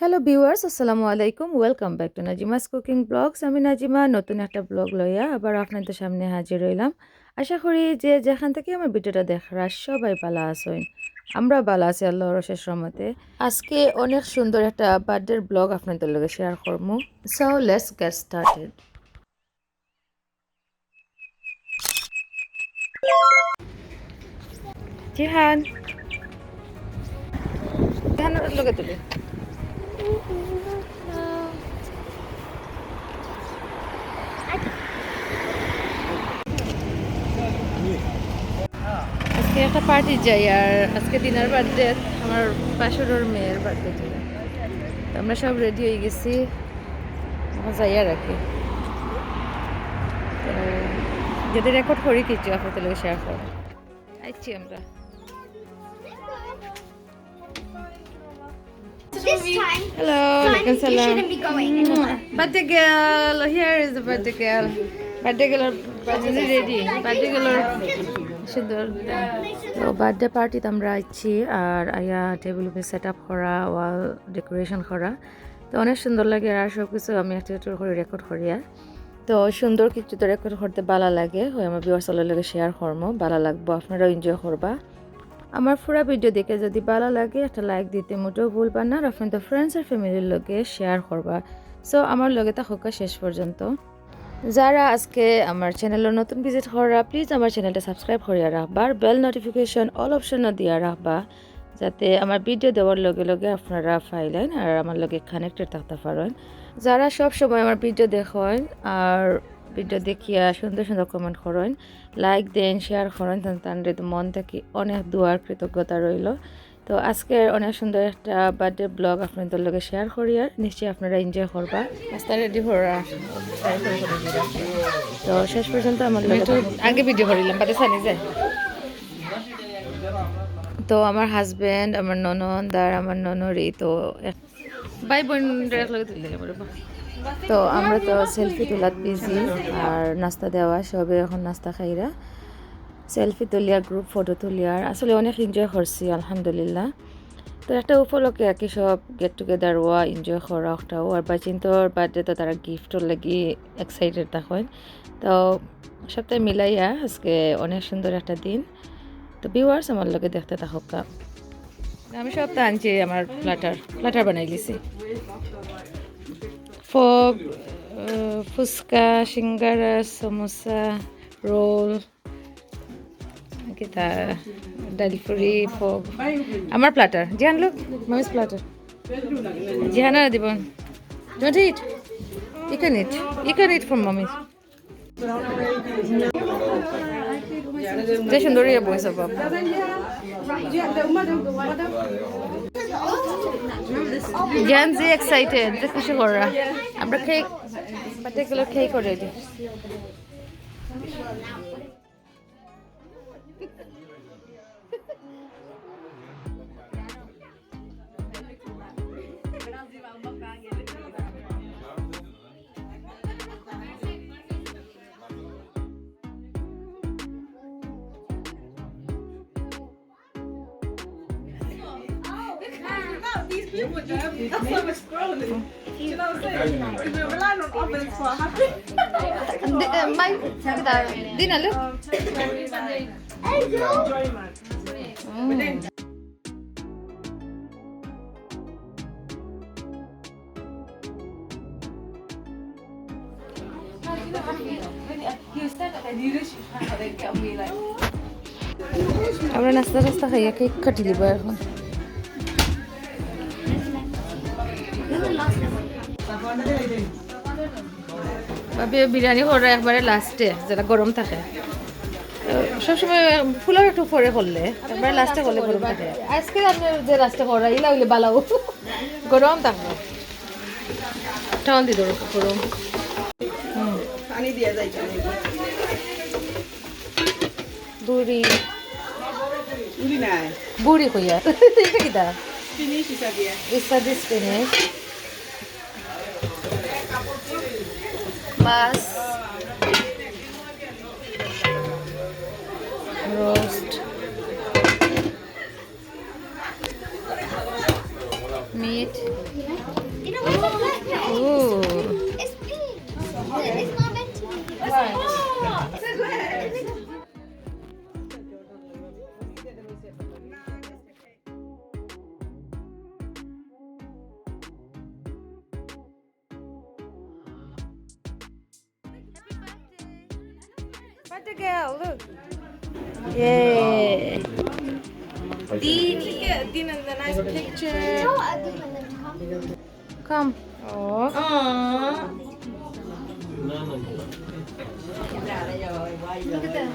Hello viewers, আসসালামু আলাইকুম। Welcome back to Nazima's cooking blogs. আমি নাজিমা নতুন একটা ব্লগ লইয়া আবার আপনাদের সামনে হাজির হইলাম। আশা করি যে যেখান থেকে আমার ভিডিওটা দেখরা সবাই ভালো আছেন। আমরা ভালো আছি আল্লাহর অশেষ রহমতে। আজকে অনেক সুন্দর একটা বার্থডের ব্লগ আপনাদের লগে শেয়ার করবো। So let's get started. Jihan জিহানের লগে তুলি। আজকে একটা পার্টি যাই, আর আজকে দিনের বার্থডে, আমার বাসুরের মেয়ের বার্থডে ছিল। আমরা সব রেডি হয়ে গেছি, যাইয়া রাখি। তো যদি রেকর্ড করি কিছু আপনাদের লোক শেয়ার করো। আইছি আমরা। Hello, Simon, you shouldn't be going. birthday girl. Here is the birthday girl. Birthday girl, birthday ready. Birthday girl সুন্দর। তো বার্থডে পার্টিতে আমরা আইছি, আর আয়া টেবিল সেট আপ করা, ওয়াল ডেকোরেশন করা। তো অনেক সুন্দর লাগে, আর সব কিছু আমি একটা করে রেকর্ড করি। আর তো সুন্দর কিছু তো রেকর্ড করতে ভালো লাগে, হয় আমার ভিউয়ার্সের লগে শেয়ার করবো, ভালো লাগবো, আপনারাও এনজয় করবা। আমার পুরো ভিডিও দেখে যদি ভালো লাগে একটা লাইক দিতে মোটেও ভুলবা না, আর আপনাদের ফ্রেন্ডস আর ফ্যামিলির লগে শেয়ার করবা। সো আমার লগে তা হোক শেষ পর্যন্ত। যারা আজকে আমার চ্যানেলের নতুন ভিজিট করা, প্লিজ আমার চ্যানেলটা সাবস্ক্রাইব করিয়া রাখবা, আর বেল নোটিফিকেশন অল অপশনও দিয়া রাখবা, যাতে আমার ভিডিও দেওয়ার লগে লগে আপনারা পাইলেন আর আমার লগে কানেক্টেড থাকতে পারেন। যারা সব সময় আমার ভিডিও দেখেন আর ভিডিও দেখিয়া সুন্দর সুন্দর কমেন্ট করেন, লাইক দেন, শেয়ার করেন, তাদের মন থেকে অনেক দোয়ার কৃতজ্ঞতা রইল। তো আজকের অনেক সুন্দর একটা বার্থডে ব্লগ আপনাদের লগে শেয়ার করি, আর নিশ্চয়ই আপনারা এনজয় করবা। রাস্তা রেডি করা, তো শেষ পর্যন্ত আমার লগে আগে ভিডিও করিলাম বাদে সানি যায়। তো আমার হাজব্যান্ড, আমার ননদ আর আমার ননরি, তো ভাই বোন লগে তুলে তো আমরা তো সেলফি তোলাত বিজি, আর নাস্তা দেওয়া সবে এখন নাস্তা খাইরা সেলফি তুলিয়া গ্রুপ ফটো তুলিয়ার আসলে অনেক এনজয় করছি আলহামদুলিল্লাহ। তো একটা উপলক্ষে আর কি সব গেট টুগেদার হওয়া, এনজয় করা একটাও, আর বাচিন্তর বার্থডে তো তারা গিফটর লাগি এক্সাইটেড থাকেন। তো সপ্তাহে মিলাইয়া আজকে অনেক সুন্দর একটা দিন। তো ভিউয়ার্স আমার লগে দেখতে থাকুক। আমি সপ্তাহ আনছি, আমার প্লাটার বানাই লিছি, ফগ, ফুচকা, সিঙ্গারা, সমোসা, রোল, kita ডালপুরি, ফগ। আমার প্লাটার, জিহান লোক মামিস প্লাটার, জিহানা দিবন। Don't eat. You can eat from mommy. যে সুন্দরী বইছে বাবা। জিহান যে এক্সাইটেড, যে খুশি করা। আমরা কেক পার্টিকুলার কেক করে দিই। These people, Jeremy. That's why we're scrolling. You know what I'm saying? Because we're relying on others for happy. May di na look. আমরা নাস্তা টাস্তা খাইয়া কেক কাটি দিব এখন। ভাবি বিরিয়ানি করা একবারে লাস্টে, যেটা গরম থাকে। সবসময় ফুলের একটু পরে করলে একবারে লাস্টে করলে গরম থাকে। আজকে আপনি যে লাস্টে করা ইলা হইলে বালাও গরম থাকবে, টাউন দি ধরো গরম। বুড়ি বুড়ি কইয়া এটা কিটা ইসাদি স্পিনিশ, মাছ, roast, meat, You know what's a black cat? Ooh. It's pink. It's not meant to be. Birthday girl, look. Yay. Dean and the nice picture. No, I do want them to come. Come. Oh. Aww. Look at them.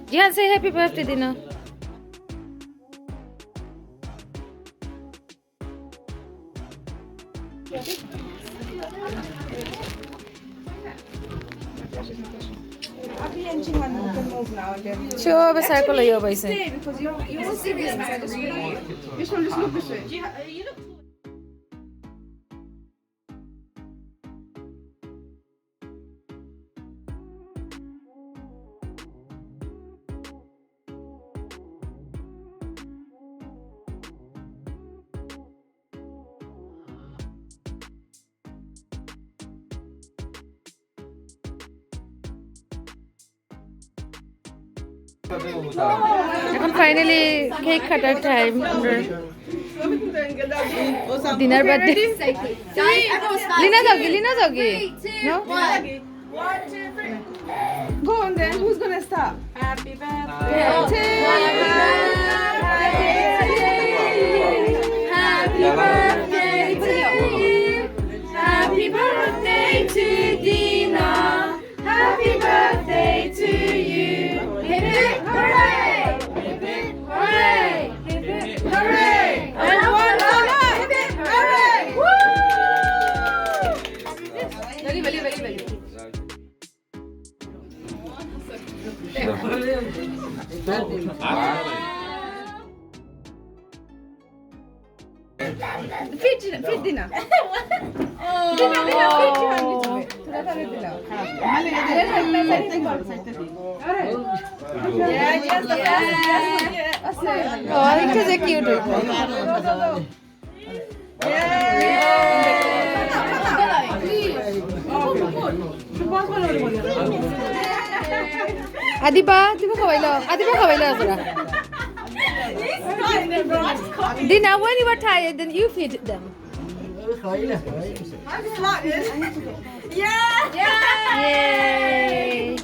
Jihan, say happy birthday, Dina. Abby and Jihan can move now and then. Sure, besar ko layo ba isa? Stay because you won't see this man. This one, just look this way. You look. এখন finally cake কাটার time dinner birthday লিনা যাওগি no One, two, three. Go on then. Who's gonna start? Happy birthday to you. Happy birthday to you. Happy birthday to Dina. Happy birthday to you. Hip hip hooray! Hip hip hooray! Hip hip hooray! And one more hip hip hooray! Woo! Very. Fit dinner. Oh, it is a cute. Adiba khawailo Azra. Dina, when you were tired, then you feed them. Yeah! Yay!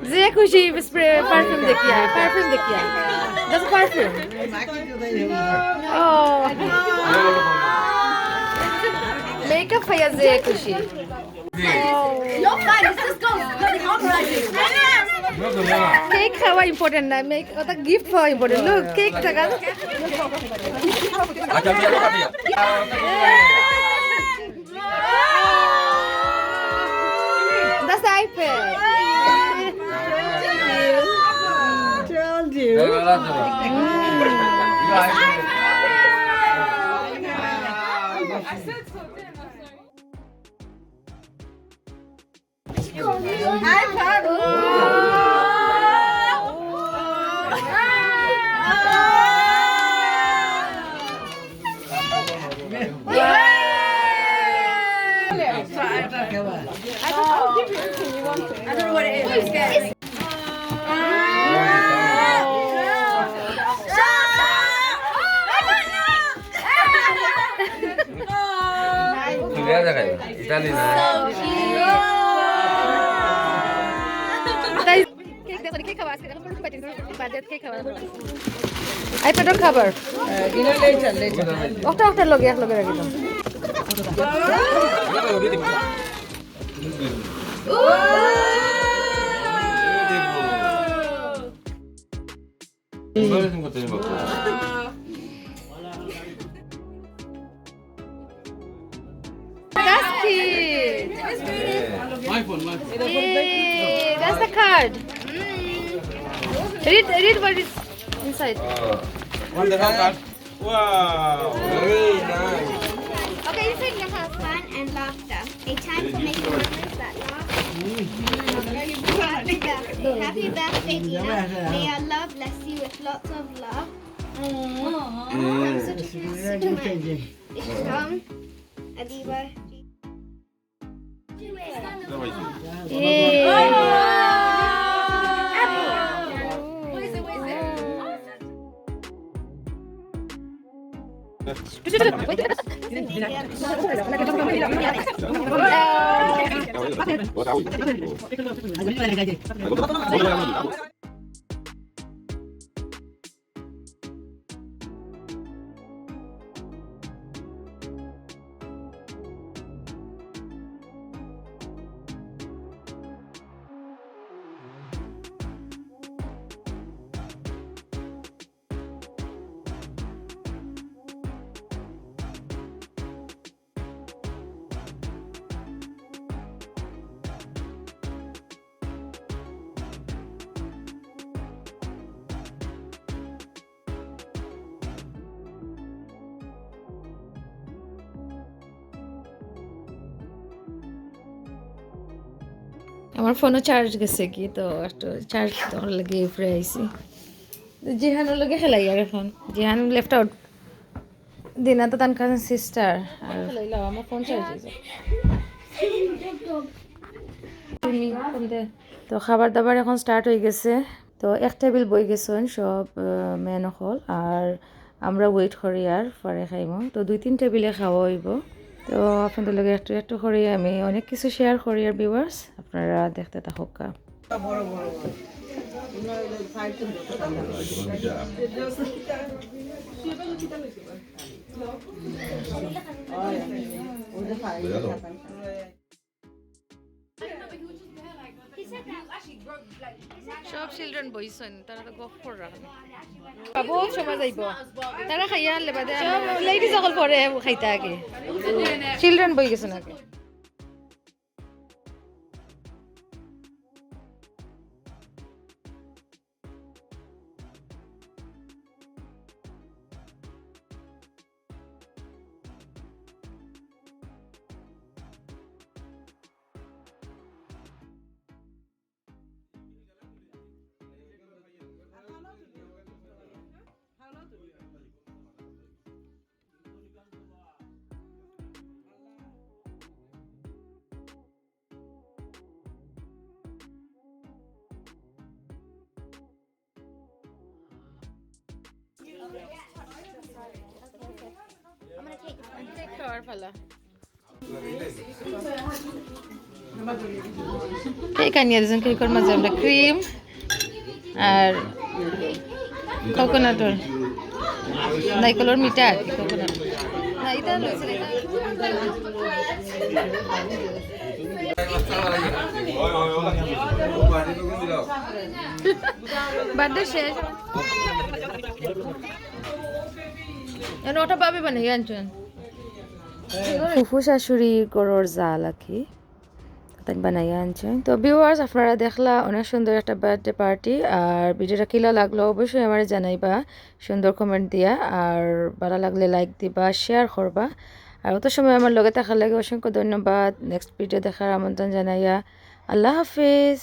Zia खुशी spray perfume देखिए That's a perfume. Oh. Makeup है या Zia खुशी. You're fine. It's just go. Cake खावा important ना make वो तो gift खावा important. Look cake टका. That's the iPad. Told you. I said so. iPad. I don't know what it is. It's iPad cover. After logge ragi dam. That's cute. Yay, that's the card. Read what is inside. Wonderful card. Wow, very nice. Okay, inside you have fun and laughter. A time for making memories that last. Happy birthday, Dina. May your love bless you with lots of love. I'm such a sweet. Ishtam, Adiba. Yay. আমার ফোনও charge গেছে কি তো একটু charge দেওয়ার লাগে ফ্রে আইসি জিহানোর লগে খেলাই আর এখন জিহান লেফট আউট দিনা তো তান কাছে সিস্টার আর খেলাইলাম আমার ফোন চার্জ হয়েছে তো খাবার দাবার এখন স্টার্ট হয়ে গেছে তো এক টেবিল বই গেছেন সব মেন হল আর আমরা ওয়েট করি আর পরে খাইমো তো 2-3 টেবিলে খাওয়া হইব তো আপনাদের লগে একটু একটু করে আমি অনেক কিছু শেয়ার করি আর ভিউয়ার্স আপনারা দেখতে থাকুক সব চিলড্রেন বইছেন তারা তো গপ করে রাখেন বহুত সময় যাইব তারা খাইয়া আনলে বাদে লেডিস সকল পরে খাইতে আগে চিলড্রেন বই গেছেন আগে I'm gonna take this one. খাওয়ার পালা কেক আনিয়ে দিয়েছেন কেকের মাঝে আমরা ক্রিম আর কোকোনাট নাইকলের মিঠা আর কি কোকোনাট না এটা লইছে বার্থডে শেষ ওটা পাবে বানিয়ে আনছেন ফুফু শাশুড়ির গরুর জাল আর কি তাই বানাই আনছেন তো ভিউয়ার্স আপনারা দেখলা অনেক সুন্দর একটা বার্থডে পার্টি আর ভিডিওটা কিলা লাগলো অবশ্যই আমার জানাইবা সুন্দর কমেন্ট দিয়া আর ভালো লাগলে লাইক দিবা শেয়ার করবা আর অত সময় আমার লগে থাকার লাগে অসংখ্য ধন্যবাদ নেক্সট ভিডিও দেখার আমন্ত্রণ জানাইয়া আল্লাহ হাফিজ